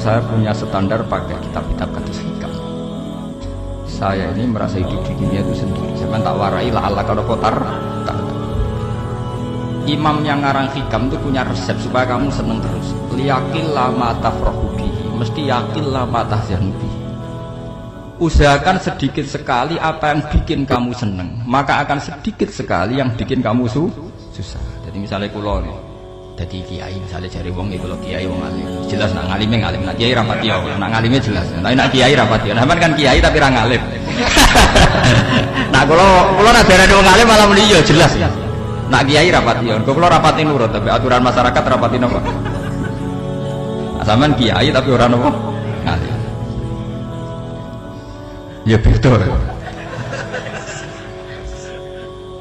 Saya punya standar pakai kitab-kitab kados hikam. Saya ini merasa hidup di dunia itu sendiri. Saya tak warai la'alla kalau kotar. Imam yang ngarang hikam itu punya resep supaya kamu seneng terus. Liyakil lama tafrahu bihi, mesti yakil lama tahzanu bihi. Usahakan sedikit sekali apa yang bikin kamu seneng, maka akan sedikit sekali yang bikin kamu susah. Jadi misalnya kulo nih, jadi kiai misalnya cari wong itu kalau kiai wong alim jelas nak ngalimnya ngalim, nak kiai rapati ya, nak ngalimnya jelas, nak kiai rapati ya, namanya kan kiai tapi ra ngalim. Nah kalau nak darah wong alim malah muni ya jelas, nak kiai rapati ya, kalau rapati nurut tapi aturan masyarakat rapati nopo. Asaman kiai tapi orang nopo ngalim. Ya betul.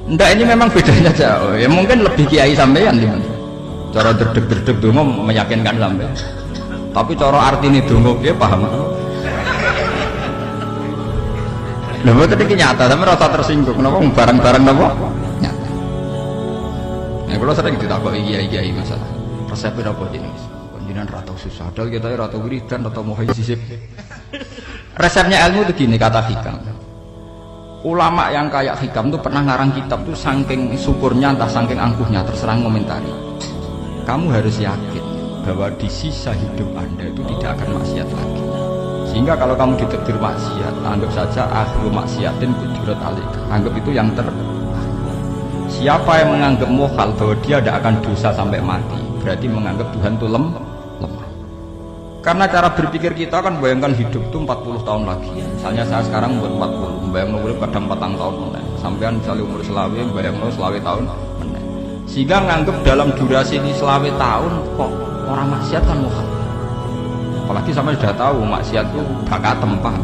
Ndak ini memang bedanya jauh. Ya mungkin lebih kiai sampean di mana. Cara derdek-derdek dongo meyakinkan sampai. Tapi cara artine dongo piye paham? Lha mboten iki nyata, sampe rasa tersinggung. Napa barang-barang napa? Nyata. Nah, kalau sering ditakoki kiai-kiai masalah. Resep napa jenenge? Panjenengan ra tau susah, dal kita ra tau wiridan, ra tau muhaisisip. Resepnya ilmu itu gini kata hikam. Ulama yang kayak hikam itu pernah ngarang kitab tuh saking syukurnya entah saking angkuhnya terserah ngomentari. Kamu harus yakin bahwa di sisa hidup Anda itu tidak akan maksiat lagi. Sehingga kalau kamu ditegur maksiat, anggap saja akhiru maksiatin kudurat alik. Anggap itu yang siapa yang menganggap mukhal bahwa dia tidak akan dosa sampai mati, berarti menganggap Tuhan itu lemah. Karena cara berpikir kita kan bayangkan hidup itu 40 tahun lagi. Misalnya saya sekarang umur 40, bayangkan umur kadang 4 tahun sampean misalnya umur selawe, bayangkan selawe tahun. Sehingga nganggep dalam durasi ini selawe tahun kok orang maksiat kan muhal. Apalagi sampai sudah tahu maksiat itu bakal tempah.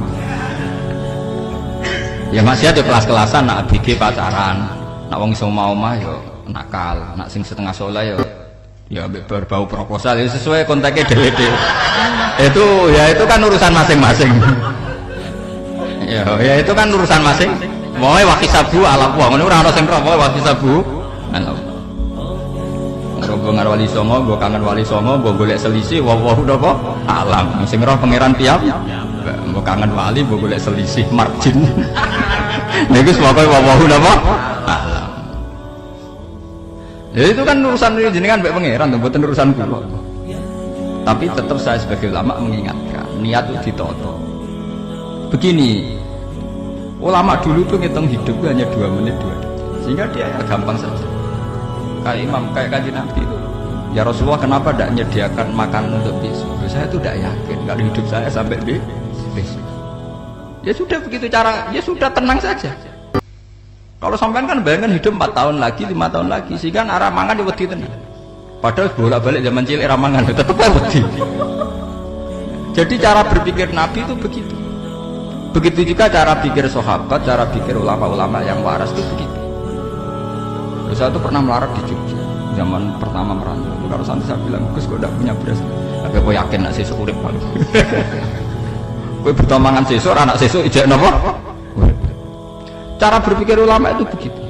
Ya maksiat ya kelas-kelasan, nak BG pacaran, nak wong iso omah ya nakal, nak sing setengah soleh ya berbau proposal ya sesuai kontaknya DWD. Itu kan urusan masing-masing. Ya itu kan urusan masing. Moe wakisabu ala wong ngono ora ono sing roh wakisabu. Rombongan wali songo, gue kangen wali songo, gue golek selisih, wawahu napa alam. Sing roh pangeran tiap, gue kangen wali, gue golek selisih margin. Niku semoga wawahu napa alam. Ya itu kan urusan jenengan mbek pangeran, mboten urusan kula. Tapi tetap saya sebagai ulama mengingatkan, niat itu ditoto. Begini, ulama dulu tuh ngitung hidup hanya 2 menit 2 detik, sehingga dia ya gampang saja. Kayak imam, kayak Kanjeng Nabi itu ya Rasulullah kenapa tidak menyediakan makan untuk besok? Saya itu tidak yakin kalau hidup saya sampai besok. Ya sudah begitu cara, ya sudah tenang saja. Kalau sampean kan bayangkan hidup 4 tahun lagi, 5 tahun lagi, sehingga arah mangan ya wedi tenang. Padahal bolak-balik zaman cilik arah mangan tetap wedi. Jadi cara berpikir Nabi itu begitu. Begitu juga cara pikir sahabat, cara pikir ulama-ulama yang waras itu begitu. Saya itu pernah melarat di Jogja zaman pertama merantau. Kalau santri saya bilang, Gus kok tidak punya beras? Tapi aku yakin nak sesuk urip palu. Kowe butuh mangan sesuk, anak sesuk ijek napa? Cara berpikir ulama itu begitu.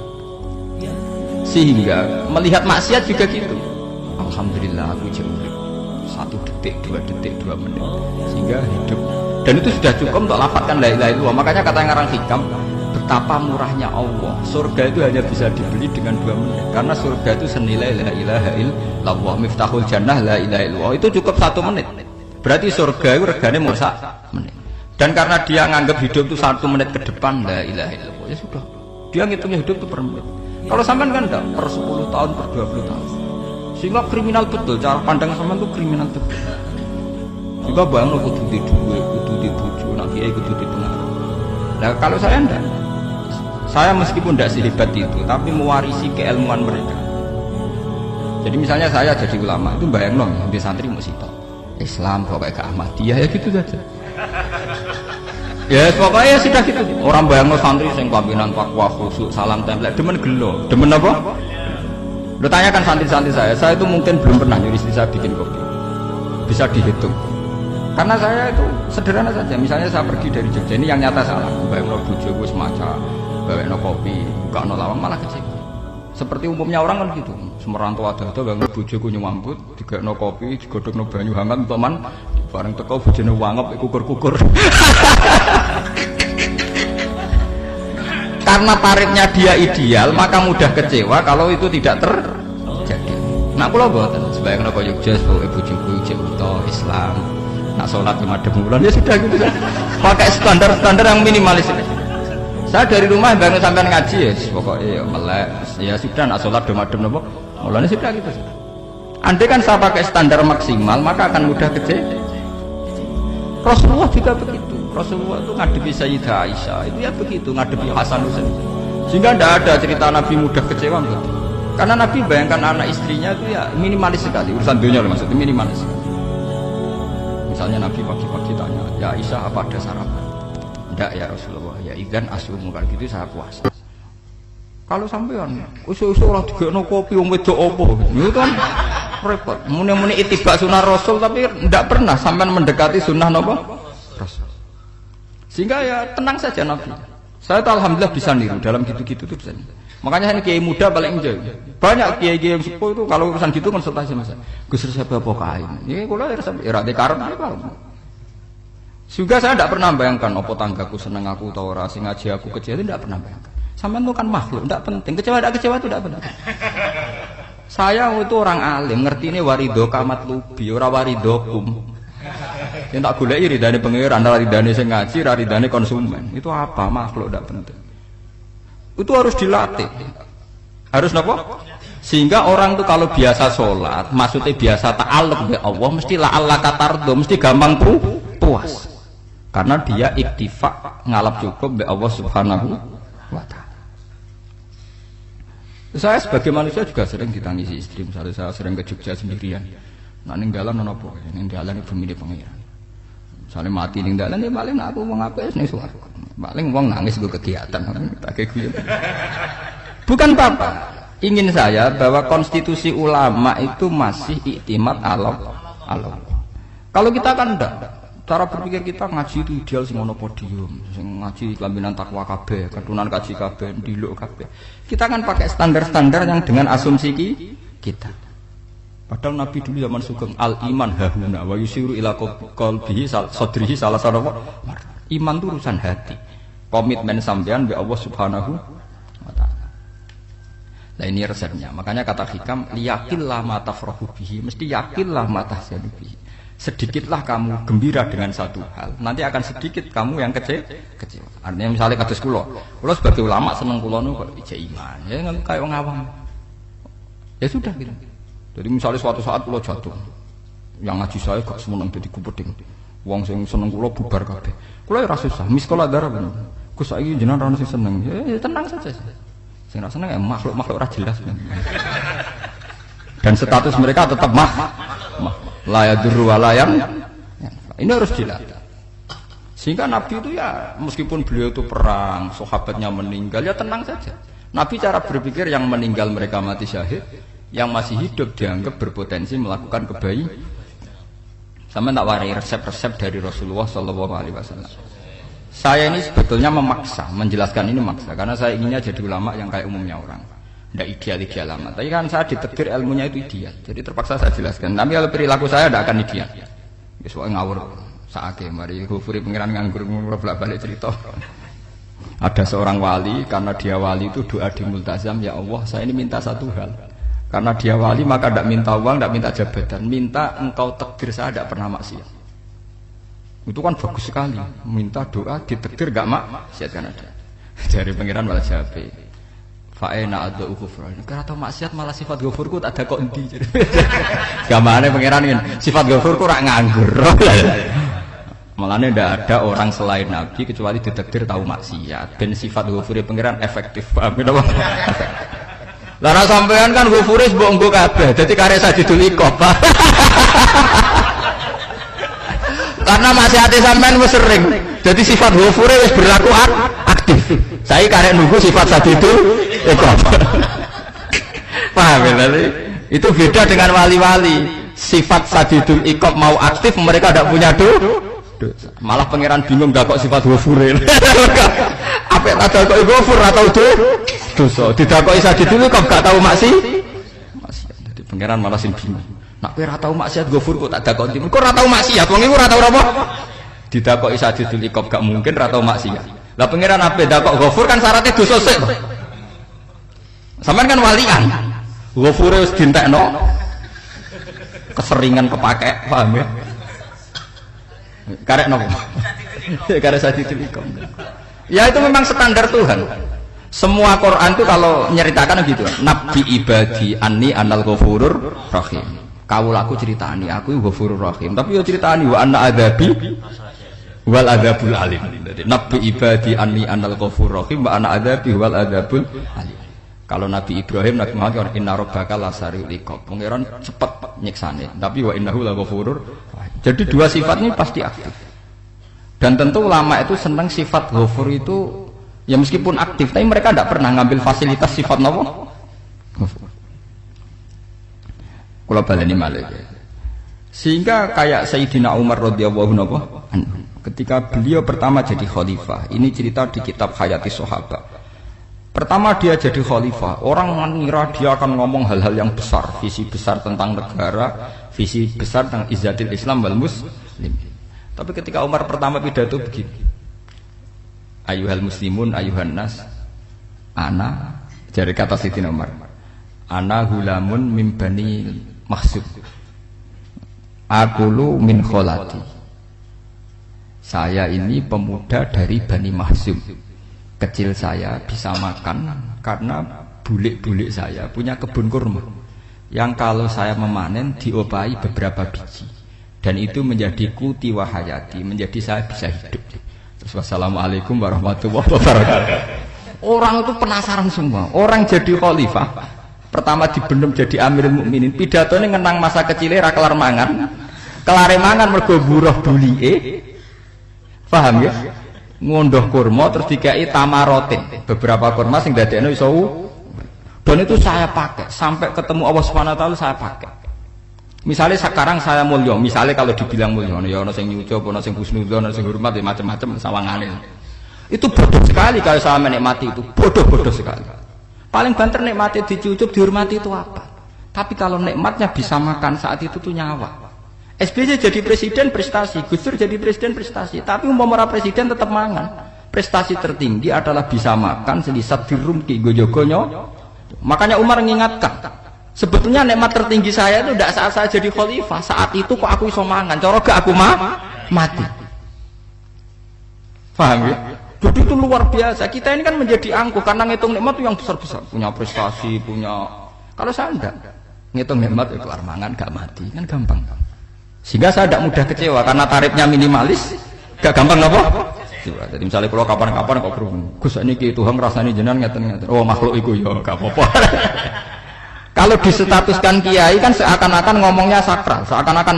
Sehingga melihat maksiat juga gitu. Alhamdulillah aku ijek urip 1 detik, 2 detik, 2 menit. Sehingga hidup. Dan itu sudah cukup untuk lafadzkan la ilaha illallah. Makanya kata yang ngarang hikam, betapa murahnya Allah. Surga itu hanya bisa dibeli dengan 2 menit. Karena surga itu senilai la ilaha illallah, miftahul jannah la ilaha illallah. Itu cukup 1 menit. Berarti surga itu regane mau 1 menit. Dan karena dia nganggap hidup itu 1 menit ke depan la ilaha illallah, ya sudah. Dia ngitungnya hidup itu per menit. Kalau sampean kan enggak, per 10 tahun, per 20 tahun. Sehingga kriminal betul, cara pandang sampean itu kriminal betul. Juga bang lo kudu di duit, kudu di bojo, nak kiai kudu di pengaruh. Nah kalau saya enggak. Saya meskipun tidak sehebat itu, tapi mewarisi keilmuan mereka. Jadi misalnya saya jadi ulama itu bayang dong, di santri musito Islam pokoknya ke Ahmadiyah ya gitu saja. Ya pokoknya sudah gitu. Orang bayang santri sing pampinan takwa khusyuk salam tempel demen gelo, demen apa? Lo tanyakan santri-santri saya itu mungkin belum pernah nyuri istri saya bikin kopi, bisa dihitung. Karena saya itu sederhana saja. Misalnya saya pergi dari Jogja ini yang nyata salah, bayang no bojoku semaca, bawa no kopi, gak no lawang malah kecewa. Seperti umumnya orang kan gitu, semerantau ada bang bojoku nyuambut, tiga no kopi, digodok no banyu hangat untuk man, bareng teko bojone wangep kukur-kukur. Karena tarifnya dia ideal, maka mudah kecewa kalau itu tidak terjadi. Nah, kula mboten sebayang napa Jogja pokoke bojoku jek uta Islam. Nak salat 5 bulan ya sudah gitu saja. Pakai standar-standar yang minimalis. Saya dari rumah bangun sampai ngaji ya, pokoknya ya melek, ya sudah nak sholat demadem nopo, mulanya sudah gitu. Andai kan saya pakai standar maksimal, maka akan mudah kecewa. Rasulullah juga begitu. Rasulullah itu ngadepi Sayyidah Aisyah, itu ya begitu, ngadepi Hasan Husain. Sehingga tidak ada cerita Nabi mudah kecewa begitu. Karena Nabi bayangkan anak istrinya itu ya minimalis sekali, urusan dunia maksudnya minimalis. Misalnya Nabi pagi-pagi tanya, ya Aisyah apa ada sarapan? Tidak ya Rasulullah, ya idzan asum kalau gitu saya puasa. Kalau sampean usul-usul ora digekno kopi wong wedok opo itu kan repot. Muni-muni itibak sunnah Rasul tapi tidak pernah sampean mendekati sunnah napa Rasul. Sehingga ya tenang saja Nabi. Saya tuh alhamdulillah bisa niru dalam gitu-gitu tuh bisa. Makanya ini kiai muda paling jauh. Banyak kiai-kiai yang sepuh itu kalau urusan gitu konsultasi sama saya. Gus resep apa kain? Ya kula resep ora karep apa. Juga saya tidak pernah bayangkan opo tanggaku seneng aku atau ora sing ngaji aku kecewa itu tidak pernah bayangkan. Sampean itu kan makhluk, tidak penting. Kecewa tidak kecewa itu tidak penting. Saya itu orang alim, ngerti ini warido kamat lubi, ora waridokum. Yang tak goleki ridane pengiran, ridane sing ngaji, ridane konsumen. Itu apa makhluk tidak penting. Itu harus dilatih. Harus napa? Sehingga orang itu kalau biasa sholat, maksudnya biasa ta'alluq be Allah, mesti la'alla katardo, mesti gampang puas. Karena dia iktifa ngalap cukup be Allah Subhanahu wa ta'ala. Saya sebagai manusia juga sering ditangisi istri. Misalnya saya sering ke Jogja sendirian. Nah ninggalan nopo, ninggalan ibu milih pengiran. Misalnya mati ninggalan ya paling aku mau ngapain nih suara. Paling uang nangis gue kegiatan. Tak kayak gue. Bukan apa-apa. Ingin saya bahwa konstitusi ulama itu masih iktimat Allah. Kalau kita kan enggak. Cara berpikir kita ngaji itu ideal sing ono podium, sing ngaji kelambinan takwa kabeh, ketunan kaji kabeh, ndiluk kabeh. Kita kan pakai standar-standar yang dengan asumsi kita. Padahal Nabi dulu zaman sugeng al iman hahuna wa yusiru ila qalbihi sadrihi salah satu iman itu urusan hati. Komitmen sampean be Allah Subhanahu wa taala. Nah ini resepnya. Makanya kata hikam liyaqillah ma tafrahu bihi, mesti yakinlah ma tahzanu bihi. Sedikitlah kamu gembira dengan satu hal, nanti akan sedikit kamu yang kecewa. Artinya misalnya kados kula sebagai ulama seneng kula niku kok ijek iman, ya kayak wong awam. Ya sudah gitu. Jadi misalnya suatu saat kula jatuh, yang ngaji saya gak semeneng dadi kupeding. Wong sing seneng kula bubar kabeh. Kula ora susah, miskola darah bener. Gus saiki jenengan ora sing seneng. Ya tenang saja. Sing ora seneng ya makhluk-makhluk ora jelas. Dan status mereka tetap la yadurru wa la yang ini harus dilatih. Sehingga Nabi itu ya meskipun beliau itu perang, sahabatnya meninggal ya tenang saja. Nabi cara berpikir yang meninggal mereka mati syahid, yang masih hidup dianggap berpotensi melakukan kebaikan. Sama tak warai resep-resep dari Rasulullah Shallallahu Alaihi Wasallam. Saya ini sebetulnya memaksa menjelaskan ini memaksa karena saya inginnya jadi ulama yang kayak umumnya orang. Tidak ideal amat. Tapi kan saya ditegir ilmunya itu ideal. Jadi terpaksa saya jelaskan. Tapi kalau perilaku saya tidak akan ideal. Soalnya ngawur. Saake mari kufuri pengiran nganggur bolak-balik cerita. Ada seorang wali karena dia wali itu doa di multazam, ya Allah saya ini minta satu hal. Karena dia wali maka tidak minta uang, tidak minta jabatan, minta engkau takdir saya tidak pernah maksiat. Itu kan bagus sekali. Minta doa ditakdir gak maksiat kan ada. Dari pengiran malah Syafi'i. Fa'ena ada ukufran. Karena tahu maksiat malah sifat ghafurku tak ada kok endi. Gamane pangeran kan sifat ghafurku rak nganggur. Malahnya tidak ada orang selain Nabi kecuali ditakdir tahu maksiat. Ben sifat ghafuri pangeran efektif. Paham apa? Lah nek sampean kan ghafure mbok nggo kabeh. Dadi karek Sajidul Iqab. Karena maksiate sampean wis sering. Jadi sifat ghafure wis berlaku aktif. Saya karek nunggu sifat Sajidul Iqab. Paham ya? Itu beda dengan wali-wali. Sifat Sajidul Iqab mau aktif, mereka tidak punya dosa. Malah pangeran bingung gak kok sifat ghafure. Apa tak kok ghafur atau dosa. Didakoki Sajidul Iqab gak tahu maksiat. Jadi pangeran malah sing bingung. Nak kowe ora tau maksiat ghafur kok tak dakoki. Kok ora tau maksiat, wong iku ora tau apa? Didakoki Sajidul Iqab gak mungkin ora tau maksiat. Lah pangeran ape dakok ghafur kan syaratnya dosa sik. Sampeyan kan walian. Ghafure wis dientekno. Keseringan kepake, paham ya? Karek nopo? Karek Sajidul Iqab. Ya itu memang standar Tuhan. Semua Quran itu kalau nyeritakan gitu. Nabi ibadi anni anal ghafurur rahim. Kawulaku ceritani aku ghafurur rahim, tapi yo ceritani wa anna adzabi wal adzabul alim. Jadi nabi ibadi anni anal ghafurur rahim wa anna adzabi wal adzabul alim. Kalau Nabi Ibrahim, Nabi Muhammad inna rabbaka lasariul iqab. Pangeran cepat nyiksane, tapi wa innahu laghafurur. Jadi dua sifat ini pasti aktif. Dan tentu ulama itu senang sifat ghafur itu ya meskipun aktif, tapi mereka tidak pernah ngambil fasilitas sifat napa? Ghafur. Kula baleni malih. Sehingga kayak Sayyidina Umar radhiyallahu anhu ketika beliau pertama jadi khalifah, ini cerita di kitab Hayati Sahabat. Pertama dia jadi khalifah, orang mengira dia akan ngomong hal-hal yang besar, visi besar tentang negara, visi besar tentang izzatil Islam wal muslim. Tapi ketika Umar pertama pidato begini, ayuhal muslimun ayuhan nas, ana, dari kata Sayyidina Umar, ana hulamun min bani Mahsub, akulu min kholati. Saya ini pemuda dari Bani Mahsub. Kecil saya bisa makan karena bulik-bulik saya punya kebun kurma yang kalau saya memanen diopahi beberapa biji dan itu menjadi kuti wahayati, menjadi saya bisa hidup. Terus wassalamualaikum warahmatullahi wabarakatuh. Orang itu penasaran semua. Orang jadi khalifah pertama dibenem jadi Amirul Mukminin, pidatone ngenang masa kecilnya ra kelar mangan. Kelare mangan mergo buruh bulike. Paham ya? Ngondoh kurma terus dikai tamarotin. Beberapa kurma sing dadekno iso. Dan itu saya pakai sampai ketemu Allah Subhanahu wa taala saya pakai. Misalnya sekarang saya mulya, misalnya kalau dibilang mulya ya ana sing nyucup, ana sing husnudzon, ana sing hormat ya macam-macam sawangane. Itu bodoh sekali kalau saya menikmati itu, bodoh sekali. Paling banter nikmati dicucup, dihormati itu apa? Tapi kalau nikmatnya bisa makan saat itu tuh nyawa. SBY jadi presiden prestasi, Gus Dur jadi presiden prestasi, tapi umpama presiden tetap mangan. Prestasi tertinggi adalah bisa makan selisat dirumki gojogonyo. Makanya Umar mengingatkan, sebetulnya nikmat tertinggi saya itu tidak saat saya jadi khalifah, saat itu kok aku iso mangan, cara gak aku mati. Paham ya? Jadi itu luar biasa. Kita ini kan menjadi angkuh karena ngitung nikmat itu yang besar-besar, punya prestasi, punya. Kalau saya enggak ngitung nikmat itu kelar mangan gak mati, kan gampang. Sehingga saya tidak mudah kecewa karena tarifnya minimalis, gak gampang apa? Jadi misalnya kalau kapan-kapan kok berhubung, Gus ini ki Tuhan rasanya jenengan ngeten-ngeten. Oh makhluk itu ya gak apa-apa. Kalau disetatuskan kiai kan seakan-akan ngomongnya sakral, seakan-akan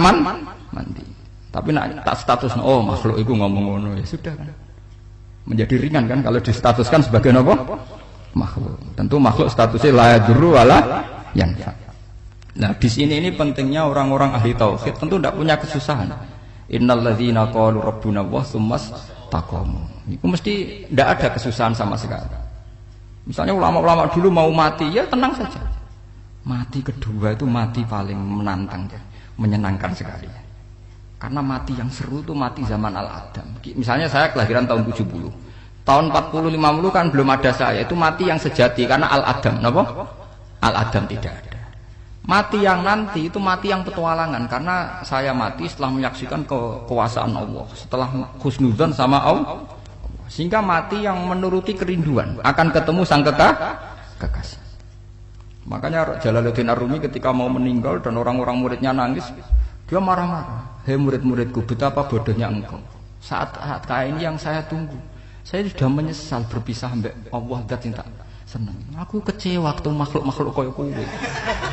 mandi. Tapi nak tak status, oh makhluk itu ngomong ngono ya sudah kan. Menjadi ringan kan kalau distatuskan sebagai apa? Makhluk. Tentu makhluk statusnya la yadurru wala yanfa. Nah di sini ini pentingnya orang-orang ahli tauhid tentu tidak punya kesusahan. Innalladzina qalu rabbuna Allah tsummas taqamu. Itu mesti tidak ada kesusahan sama sekali. Misalnya ulama-ulama dulu mau mati ya tenang saja. Mati kedua itu mati paling menantang, menyenangkan sekali. Karena mati yang seru itu mati zaman Al-Adam. Misalnya saya kelahiran tahun 70. Tahun 40-50 kan belum ada saya. Itu mati yang sejati karena Al-Adam. Kenapa? Al-Adam tidak ada. Mati yang nanti itu mati yang petualangan karena saya mati setelah menyaksikan kekuasaan Allah, setelah husnudzon sama Allah, sehingga mati yang menuruti kerinduan akan ketemu sang kekasih. Makanya Jalaluddin Ar-Rumi ketika mau meninggal dan orang-orang muridnya nangis, dia marah-marah. Hei murid-muridku, betapa bodohnya engkau. Saat kayak ini yang saya tunggu, saya sudah menyesal berpisah dengan Allah dan cinta. seneng. Aku kecewa waktu makhluk-makhluk kaya kowe.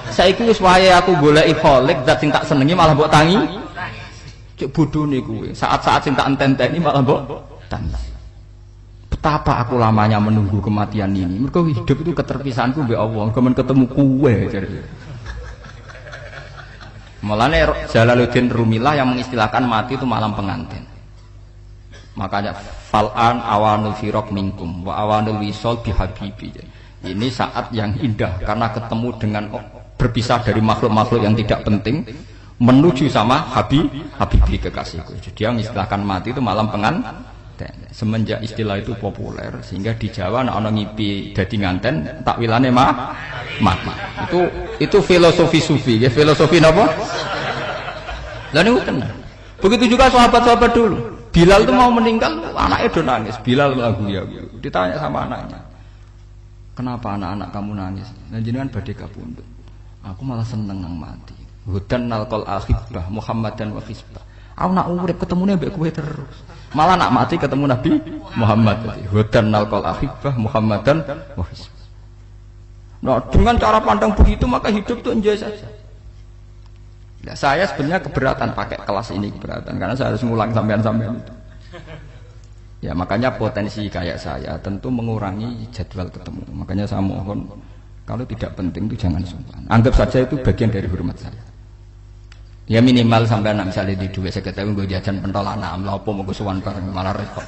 Saiki wis wayahe aku goleki kholik zat sing tak senengi malah mbok tangi. Cek bodhone kowe. Saat-saat sing tak enteni malah mbok tangi. Betapa aku lamanya menunggu kematian ini. Mergo hidup itu keterpisahanku mbek Allah, kemen ketemu kowe jare. Mulane Jalaluddin Rumilah yang mengistilahkan mati itu malam pengantin. Makanya fal'an awanul firaq minkum wa awanul wisol bihabibi. Ini saat yang indah karena ketemu dengan berpisah dari makhluk-makhluk yang tidak penting menuju sama habibi kekasihku. Jadi yang mengistilahkan mati itu malam pengantin. Semenjak istilah itu populer sehingga di Jawa ana ngipi dadi nganten takwilane mati. Itu filosofi sufi, ya filosofi napa? Lah niku tenan. Begitu juga sahabat-sahabat dulu. Bilal itu mau meninggal, anaknya do nangis. Bilal lagu ya. Ditanya sama anaknya, "Kenapa anak-anak kamu nangis?" Nah jenengan badhe kapundhut. Aku malah seneng nang mati. Hudan nalqal akhibah Muhammadan wa hisbah. Aku nak urip ketemune mbek kowe terus. Malah nak mati ketemu Nabi Muhammad. Hudan nalqal akhibah Muhammadan wa hisbah. Nah, dengan cara pandang begitu maka hidup itu enjoy saja. Ya, saya sebenarnya keberatan pakai kelas ini, keberatan karena saya harus ngulang sampean-sampean itu. Ya makanya potensi kayak saya tentu mengurangi jadwal ketemu. Makanya saya mohon kalau tidak penting itu jangan sungkan. Anggap saja itu bagian dari hormat saya. Ya minimal sampai anak misalnya di duit saya ketahui gue jajan pentolan anak lah apa mau gue suwan bareng malah repot.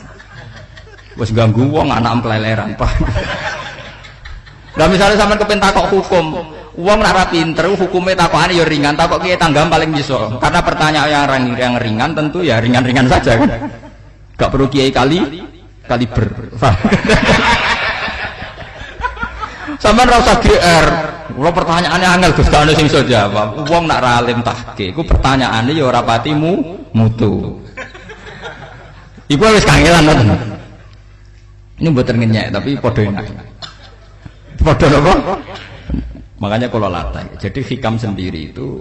Wes ganggu wong anak keleleran pak. Nah misalnya sampai kepen takok hukum, uang nak ra pinter, hukumnya takokane ya ringan, takok kiye tanggam paling iso. Karena pertanyaan yang ringan tentu ya ringan-ringan saja kan. Gak perlu kiai kaliber. Sampeyan ra usah GR. Kula pertanyaannya angel Gus gak ono sing iso jawab. Wong nak ra alim tahke, iku pertanyaane ya ora pati mutu. Iku wis kangelan ngoten. Ini mboten ngenyek tapi padha enak. Padha napa? Makanya kalau latih. Jadi hikam sendiri itu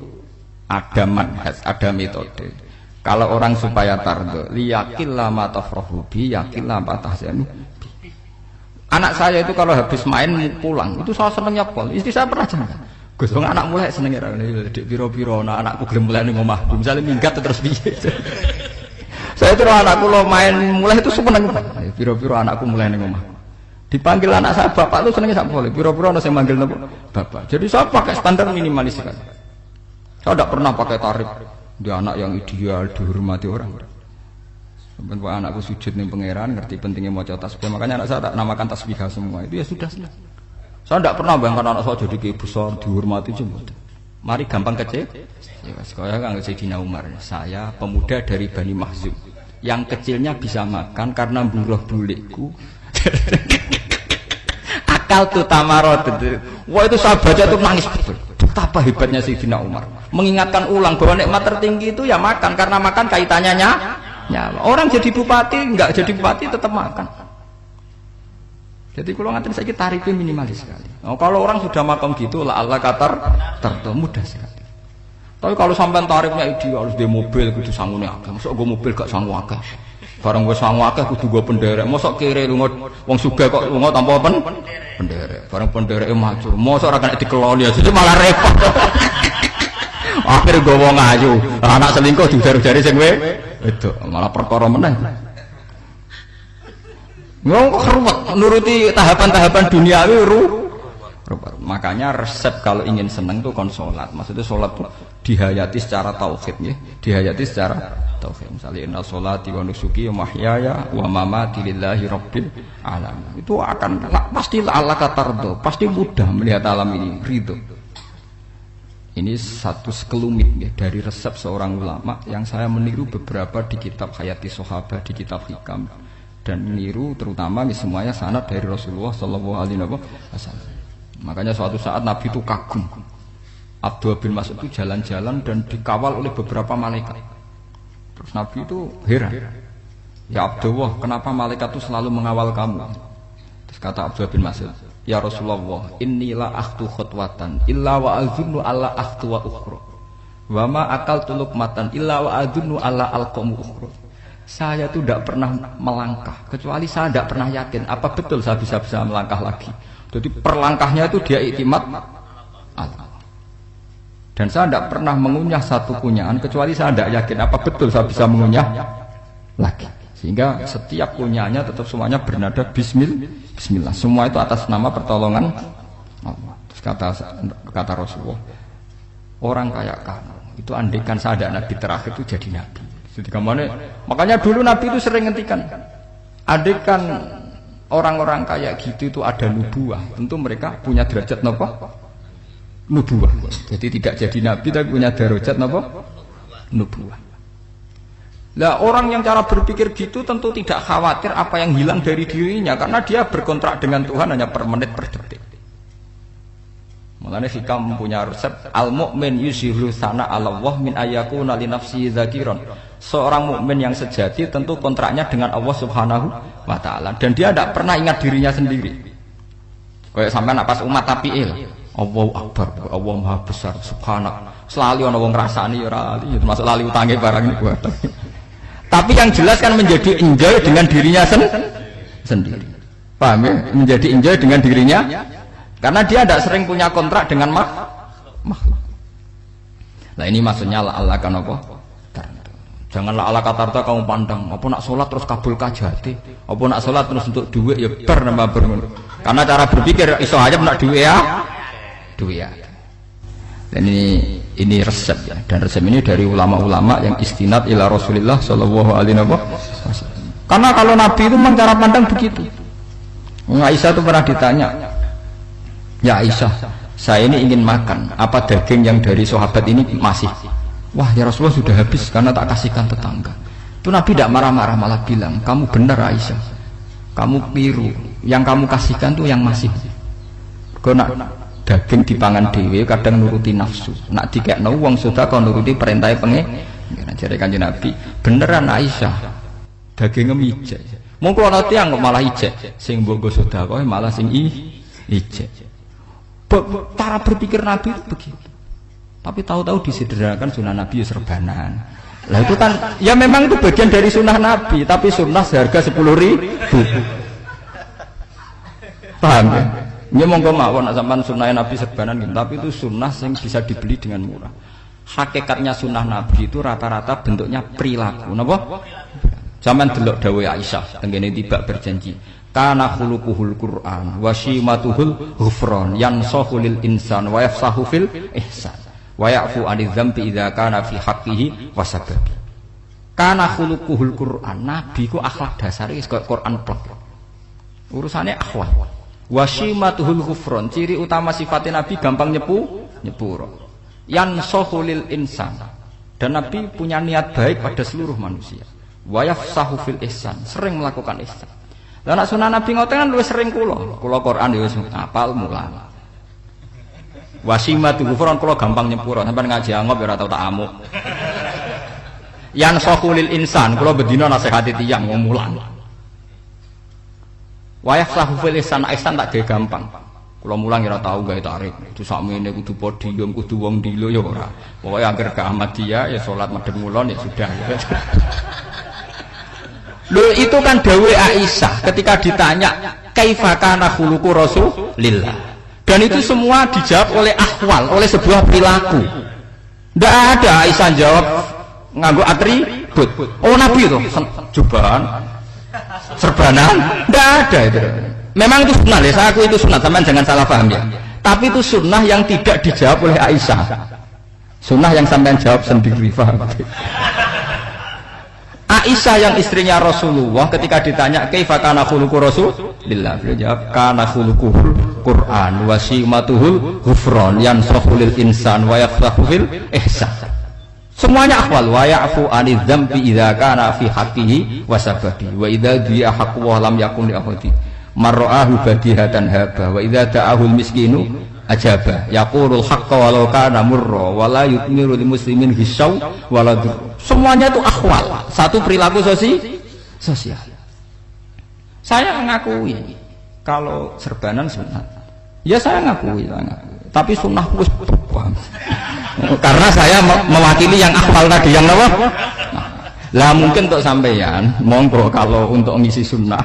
ada manhaj, ada metode. Kalau orang supaya tardo, liyakil lama tafrahu bi, yakil lama tahzanu. Anak saya itu kalau habis main pulang, itu saya senengnya pol. Istri saya pernah jangan. Gus, anak mulai senengnya dek biro-biro, anakku gelem mulai ning omahku. Misalnya minggat terus piye. Saya itu anakku lo main mulai itu seneng. Biro-biro anakku mulai ning omahku. Dipanggil anak saya bapak itu senengnya sak boleh. Biro-biro ana sing manggil bapak. Jadi saya pakai standar minimalis sekali. Saya tidak pernah pakai tarif. Dia anak yang ideal dihormati orang. Sampai anakku sujud ning pangeran, ngerti pentingnya maca tasbih. Makanya anak saya tak namakan tasbihah semua. Itu ya sudah selesai. Saya tidak pernah bayangkan anak saya jadi kiai besar dihormati cuma. Mari gampang kecil. Ya sekolah kan Sayyidina Umar. Saya pemuda dari Bani Mahzum. Yang kecilnya bisa makan karena buruh bulikku. Akal tuh tamarot. Wah itu saya baca tuh nangis betul. Betapa hebatnya Sayyidina Umar. Mengingatkan ulang bahwa nikmat tertinggi itu ya makan karena makan kaitannya nyawa. Orang jadi bupati, enggak jadi bupati tetap makan. Jadi kalau ngatain saya tarifnya minimalis sekali. Nah, kalau orang sudah makan gitu, lah Allah katar mudah sekali. Tapi kalau sampai tarifnya ideal harus di mobil, kudu sangune akeh. Masuk gue mobil gak sanggup akeh. Barang gue sanggup akeh kudu gue penderek. Masuk kiri lu wong sugih kok lu tanpa penderek. Barang penderek maju. Masuk ora kena dikeloni aja malah repot. Akhir gue wong ayu, anak selingkuh diujar-ujari sing itu malah perkara meneh. Ngomong ruwet nuruti tahapan-tahapan duniawi ruwet. Makanya resep kalau ingin seneng itu kon salat. Maksudnya salat itu dihayati secara tauhid nggih, dihayati secara tauhid. Misalnya inna sholati wa nusuki wa mahyaya wa mamati lillahi rabbil alamin. Itu akan pasti Allah katardo, pasti mudah melihat alam ini ridho. Ini satu sekelumit ya, dari resep seorang ulama yang saya meniru beberapa di kitab Hayati Sahabat, di kitab Hikam, dan meniru terutama semuanya sanad dari Rasulullah Shallallahu Alaihi Wasallam. Makanya suatu saat Nabi itu kagum. Abdullah bin Mas'ud itu jalan-jalan dan dikawal oleh beberapa malaikat. Terus Nabi itu heran. Ya Abdullah, kenapa malaikat itu selalu mengawal kamu? Terus kata Abdullah bin Mas'ud, ya Rasulullah, inilah akhtu khutwatan illa wa azunnu alla akhtu wa ukhra wa ma akaltu luqmatan illa wa azunnu alla alqamu ukhra. Saya itu tidak pernah melangkah kecuali saya tidak pernah yakin apa betul saya bisa melangkah lagi. Jadi perlangkahnya itu dia iktimat Allah. Dan saya tidak pernah mengunyah satu kunyahan kecuali saya tidak yakin apa betul saya bisa mengunyah lagi. Sehingga setiap kunyahannya tetap semuanya bernada Bismillah. Semua itu atas nama pertolongan Allah. Terus kata Rasulullah, orang kayak kamu itu andaikan saya ada nabi terakhir itu jadi nabi. Jadi makanya dulu nabi itu sering ngendikan, andaikan orang-orang kayak gitu itu ada nubuah, tentu mereka punya derajat napa? Nubuah. Jadi tidak jadi nabi tapi punya derajat napa? Nubuah. Lah orang yang cara berpikir gitu tentu tidak khawatir apa yang hilang dari dirinya karena dia berkontrak dengan Tuhan hanya per menit per detik. Makanya hikam punya resep al-mu'min yusiru sana Allah min ayakuna li nafsi dzakiron. Seorang mukmin yang sejati tentu kontraknya dengan Allah Subhanahu wa taala dan dia tidak pernah ingat dirinya sendiri. Kayak sampean pas umat tapiil, Allahu Akbar, Allah Maha Besar, subhanak. Selalu ana wong ngrasani ya ora lali, termasuk lali utange barang ini buat. Tapi yang jelas kan menjadi enjoy dengan dirinya sendiri. Paham ya? Menjadi enjoy dengan dirinya karena dia tidak sering punya kontrak dengan makhluk. Nah ini maksudnya Allah kan apa? Janganlah Allah kata kamu pandang, apa nak sholat terus kabul kajati, apa nak sholat terus untuk duit ya bernama bermun. Karena cara berpikir iso aja nak duit ya. Dan ini resep ya, dan resep ini dari ulama-ulama yang istinad ila Rasulullah Shallallahu Alaihi Wasallam. Karena kalau Nabi itu memang cara pandang begitu. Aisyah itu pernah ditanya, ya Aisyah, saya ini ingin makan, apa daging yang dari sahabat ini masih? Wah ya Rasulullah sudah habis karena tak kasihkan tetangga. Itu Nabi tidak marah-marah malah bilang, kamu benar Aisyah, kamu keliru, yang kamu kasihkan tuh yang masih. Karena daging dipangan dewe kadang nuruti nafsu, nak dikekno wong sedekah nuruti perintah pengen. Jare Kanjeng Nabi, beneran Aisyah, dagingnya ijek. Mongko ana tiyang kok malah ijek, sing mbok sedekah malah sing ijek. Cara berpikir Nabi itu begitu. Tapi tahu-tahu disederhanakan sunnah Nabi serbanan. Lah itu kan ya memang itu bagian dari sunnah Nabi, tapi sunnah seharga 10.000. Paham ya? Ini monggo mawon nak sampean sunnah Nabi serbanan gitu, tapi itu sunnah yang bisa dibeli dengan murah. Hakikatnya sunnah Nabi itu rata-rata bentuknya perilaku. Napa? Zaman delok dawuh Aisyah tengene tiba berjanji. Kana khuluquhul Qur'an wa shimatuhul ghufran yansahu lil insan wa yafsahu fil ihsan wa ya'fu 'anil dzambi idza kana fi haqqihi wa sababi. Kana khuluquhul Qur'an, nabi ku akhlak dasare wis kaya Quran plek. Urusane akhwat. Wa shimatuhul ghufran, ciri utama sifatnya nabi gampang nyepuro. Yansahu lil insan. Dan nabi punya niat baik pada seluruh manusia. Wa yafsahu fil ihsan, sering melakukan ihsan. Lah nek sunah Nabi ngoten kan luwih sering kula Quran ya wis hafal mulang. Wasimatu ghufran kula gampang nyepuro, sampeyan ngaji angop ya ora tau tak amuk. Yang sahulil insan kula bedina nasihati tiyang wong mulang. Wa yafsahu fil ihsan tak gawe gampang. Kula mulang ya ora tau gawe tarik. Itu sakmene kudu podium, kudu wong dilo ya ora. Pokoke angger ke Ahmadiyah ya salat madhep ngulon ya sudah. Loh itu kan dawuh Aisyah ketika ditanya kaifa kana khuluqu Rasulillah. Dan itu semua dijawab oleh ahwal, oleh sebuah perilaku. Tidak ada Aisyah jawab nganggo atribut. Oh Nabi itu jubahan, serbanan, tidak ada itu. Memang itu sunnah ya, saya aku itu sunnah, teman jangan salah paham ya. Tapi itu sunnah yang tidak dijawab oleh Aisyah. Sunnah yang sampean jawab sendiri, paham? Aisyah yang istrinya Rasulullah ketika ditanya kaifa kana khuluqu Rasulillah, beliau jawab kana khuluquhul Qur'an wa simatuhul ghufran yansahu lil insan wa yafsahu fil ihsan. Semuanya akhwal wa ya'fu 'anil dzambi idza kana fi haqqihi wa sababi wa idza di'a haqqu wa lam yakun li ahadi marra'ahu badihatan haba wa idza da'ahul miskinu ajaba yaqulul haqqa walau kana murra wa la yutmiru lil muslimin hisaw wala dur. Semuanya itu akhwal, satu perilaku sosial. Saya mengakui kalau serbanan sunat, ya saya ngakui. Tapi sunnah wis karena saya mewakili yang akhwal tadi, yang apa? Lah mungkin untuk sampeyan, monggo kalau untuk ngisi sunnah.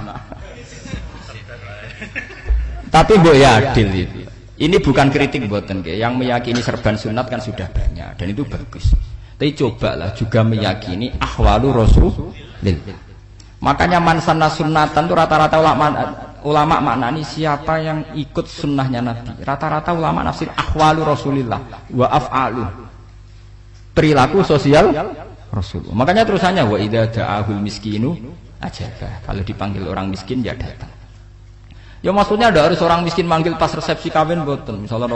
Tapi mbok ya adil itu. Ini bukan kritik mboten nggih. Yang meyakini serban sunat kan sudah banyak dan itu bagus. Tapi cobalah juga meyakini ahwalu Rasulillah. Makanya man sanna sunnatan itu rata-rata ulama maknani siapa yang ikut sunnahnya Nabi. Rata-rata ulama nafsir ahwalu Rasulillah wa af'alu. Perilaku sosial Rasulullah. Makanya terusannya wa idza da'ahul miskinu ajaba. Kalau dipanggil orang miskin dia datang. Ya maksudnya ada harus orang miskin manggil pas resepsi kawin mboten. Misalnya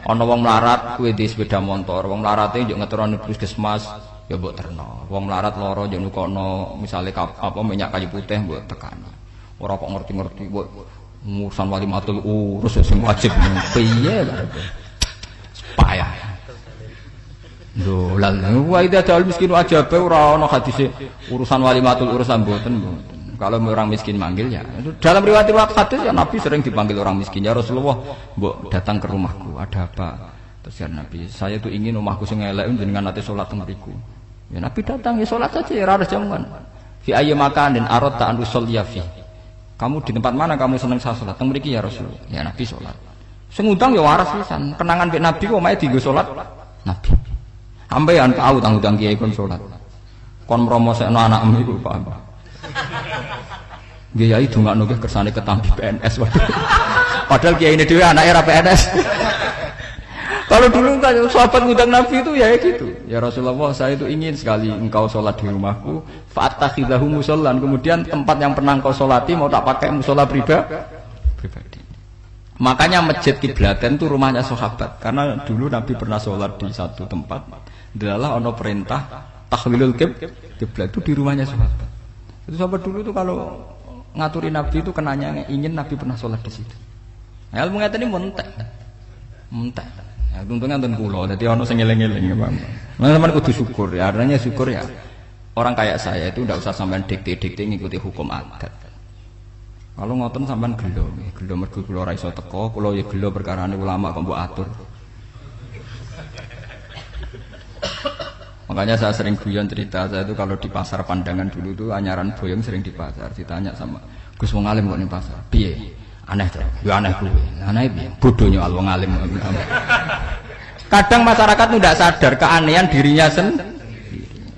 ana wong melarat kuwi di sepeda motor, wong melarate njuk ngeturane puskesmas ya mbok terno. Wong melarat lara njuk nukono misale apa minyak kayu putih mbok tekani. Ora kok ngerti-ngerti mbok ngurusan walimatul urus sing wajib piye lho. Payah. Lho lan wa idza dal miskin ajabe ora ana hadise urusan walimatul urus mboten. Kalau orang miskin manggil ya dalam riwayat hadis ya Nabi sering dipanggil orang miskin ya Rasulullah mbok datang ke rumahku ada apa terus ya Nabi saya tuh ingin rumahku sing elek jenengan nate salat teng mriku ya Nabi datang ya salat saja ya ora jaman fi ayyi makanin aradta an usolliya fi kamu di tempat mana kamu seneng saya salat teng mriki ya Rasulullah ya Nabi salat sing ngundang ya waras pisan kenangan mek Nabi kok mae dienggo salat Nabi ampean tau tanggung kiai kon salat kon mromosekno anakmu iku paham Kiai dongakno nggih kersane ketampi PNS waduh. Padahal kiai ini dhewe anake ra PNS. Kalau dulu kan sahabat ngundang Nabi itu ya gitu. Ya Rasulullah, saya itu ingin sekali engkau sholat di rumahku, fa'attakhidhahu musallan. Kemudian tempat yang pernah engkau sholati mau tak pakai mushola pribadi. Makanya masjid Kiblaten itu rumahnya sahabat. Karena dulu Nabi pernah sholat di satu tempat. Adalah ono perintah tahlilul kiblat itu di rumahnya sahabat. Itu sahabat dulu itu kalau ngaturin Nabi itu kenanya ingin Nabi pernah sholat di situ. Nah, ilmu ngeten ini mentek. Ya, untungnya nonton kulo, jadi ono sing eling-eling ya, Bang. Nah, teman kudu syukur ya, artinya syukur ya. Orang kayak saya itu tidak usah sampean dikte-dikte ngikuti hukum adat. Kalau ngoten sampean gelo mergo kula ora iso teko, kula ya gelo perkarane ulama kok mbok atur. Makanya saya sering guyon cerita saya itu kalau di pasar Pandangan dulu tuh anyaran boyong sering di pasar ditanya sama Gus wong alim kok ning pasar. Piye? Aneh to. Ya aneh kuwi. Aneh piye? Bodohnya wong alim. Kadang masyarakat itu tidak sadar keanehan dirinya sendiri.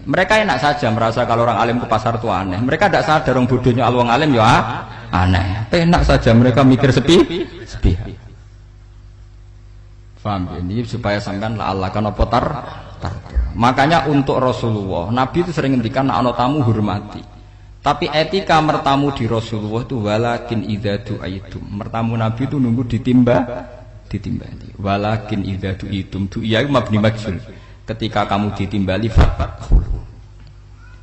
Mereka enak saja merasa kalau orang alim ke pasar itu aneh. Mereka tidak sadar orang bodohnya wong alim ya aneh. Enak saja mereka mikir sepi. Paham ini supaya sampean la Allah kan apa tar. Makanya untuk Rasulullah Nabi itu sering ngendikan ana tamu hormati. Tapi etika mertamu di Rasulullah itu walakin idza du'aitum. Mertamu Nabi itu nunggu ditimbali. Walakin idza du'itum du'iya mabni majhul. Ketika kamu ditimbali fadkhulu.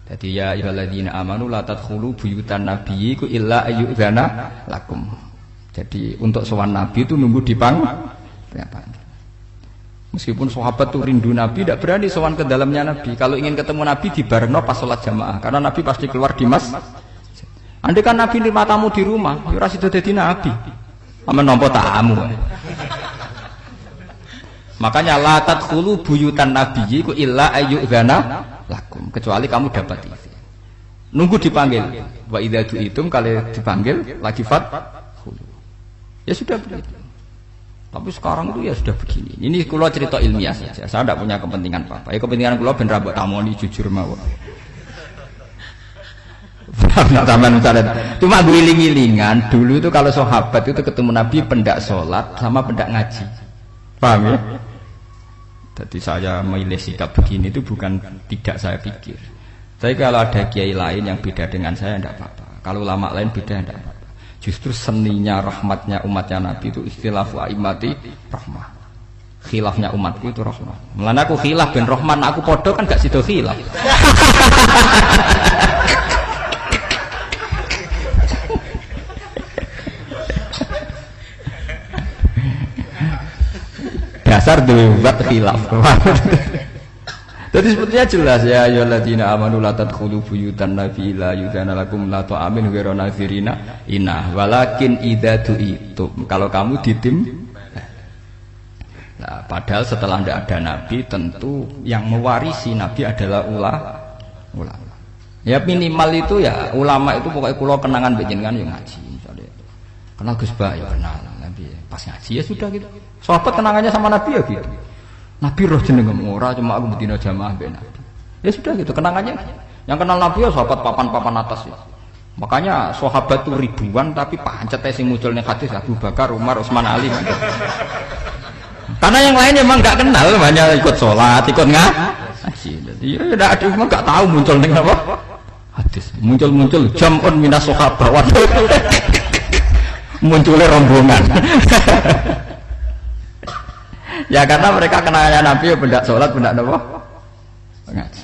Jadi ya ayyuhalladzina amanu la tadkhulu buyutan nabiyyi illa ayyudzana lakum. Jadi untuk sowan Nabi itu nunggu dipanggil. Meskipun sahabat tuh rindu Nabi, tidak berani sowan ke dalamnya Nabi. Kalau ingin ketemu Nabi di barno pas sholat jamaah, karena Nabi pasti keluar di masjid. Andai kan Nabi nerima tamu di rumah, ya ora sida dadi Nabi. Amen nampa tamu. Makanya la tadkhulu buyutan nabiyyi ku illa ayyudzana lakum, kecuali kamu dapat izin. Nunggu dipanggil. Wa idza du'itum kalau dipanggil lagi fadkhulu. Ya sudah begitu. Tapi sekarang itu ya sudah begini. Ini kula cerita ilmiah saja. Saya tidak punya kepentingan apa-apa. Ya kepentingan kula ben ra mbok tamoni jujur mawon. Cuma guling-gilingan dulu itu kalau sahabat itu ketemu Nabi pendak sholat sama pendak ngaji. Paham ya? Jadi saya memilih sikap begini itu bukan tidak saya pikir. Tapi kalau ada kiai lain yang beda dengan saya tidak apa-apa. Kalau ulama lain beda tidak apa-apa. Justru seninya rahmatnya umatnya Nabi itu istilahu aimati rahmah. Khilafnya umatku itu rahmah. Mulane aku khilaf ben rahman aku podo kan gak sido khilaf. Dasar debat khilaf. Jadi sebetulnya jelas ya ayyuhalladzina amanu la tadkhulu buyutan nabi la yudzana lakum la ta'amin ghairu nazirina inna walakin idza du'itum. Kalau kamu ditim. Nah, padahal setelah tidak ada nabi tentu yang mewarisi nabi adalah ulama. Ya minimal itu ya ulama itu pokoknya kula kenangan benjenengan yang ngaji misalnya. Kenal Gus Ba ya kenal. Pas ngaji ya sudah gitu. Sahabat kenangannya sama Nabi ya gitu. Nabi roh jeneng ora cuma aku betina jamaah mbek Nabi. Ya sudah gitu kenangannya. Yang kenal Nabi ya sahabat papan-papan atas ya. Makanya sahabat itu ribuan tapi pancet sing munculnya hadis Abu Bakar, Umar, Utsman, Ali. Karena yang lain memang nggak kenal, hanya ikut sholat, ikut ngaji. Jadi ya tidak ada, memang nggak tahu muncul dengan apa hadis. Muncul jam'un minas sahabat. Munculnya rombongan. Ya karena mereka kenalnya Nabi ya benda sholat, benda apa? Ngaji.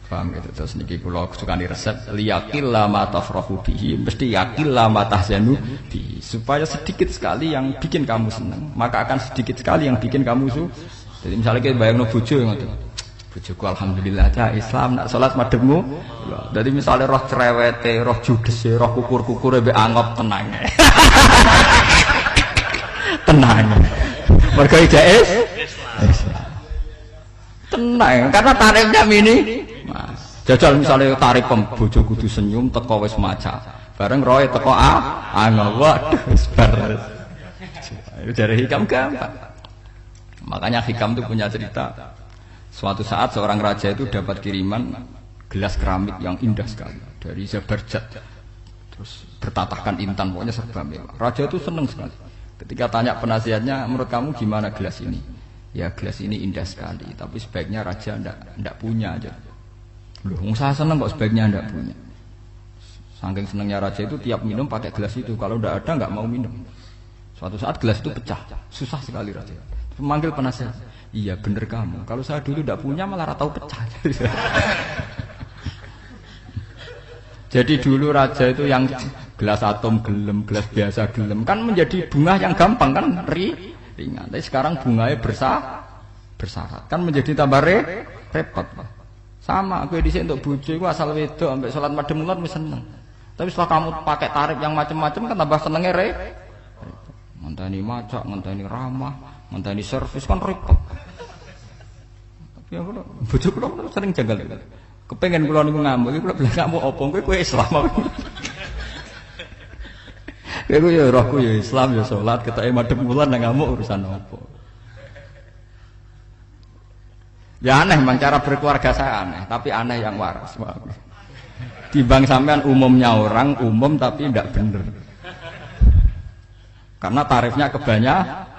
Paham gitu. Terus niki kula sukani resep liyaqil ma tafrahu bihi, mesti yaqil ma tahzanu bihi. Supaya sedikit sekali yang bikin kamu senang, maka akan sedikit sekali yang bikin kamu Jadi misalnya kita bayangno bojo ngoten. Bojoku alhamdulillah ta Islam nak salat madhepmu. Jadi misalnya roh cerewete, roh judese, roh kukur-kukure mbek angop tenang. Tenang. Mergo jais tenang karena tarifnya mini. Jajal misalnya tarif bojo kudu senyum teko wis maca. Bareng roe teko angop waduh wis bar. Dari hikam gampang. Makanya hikam itu punya cerita. Suatu saat seorang raja itu dapat kiriman gelas keramik yang indah sekali dari Zabarjat. Terus bertatahkan intan, pokoknya serba mewah. Raja itu senang sekali. Ketika tanya penasihatnya, menurut kamu gimana gelas ini? Ya gelas ini indah sekali, tapi sebaiknya raja ndak punya aja. Loh, saya senang kok sebaiknya ndak punya. Saking senangnya raja itu tiap minum pakai gelas itu, kalau ndak ada nggak mau minum. Suatu saat gelas itu pecah, susah sekali raja. Memanggil penasihat, iya bener kamu. Kalau saya dulu ndak punya malah tahu pecah. Jadi dulu raja itu yang gelas atom gelem, gelas biasa gelem, kan menjadi bunga yang gampang kan ringan. Tapi sekarang bunganya bersyarat, kan menjadi tambah repot. Sama aku di sini untuk bojo aku asal wedok sampai sholat madhep mulat wis seneng. Tapi setelah kamu pakai tarif yang macam-macam kan tambah senengnya ngenteni macak, ngenteni ramah, ngenteni servis kan repot. Tapi aku bojo kula sering janggal. Kepengen kula niku ngamuk, iki kula bilang ngamuk apa kowe Islam apa? Kowe ya rohku ya Islam ya salat, ketoke madhep mulan nang ngamuk urusan apa? Ya aneh, memang cara berkeluarga saya aneh, tapi aneh yang waras. Timbang sampean umumnya orang umum tapi tidak bener. Karena tarifnya kebanyakan.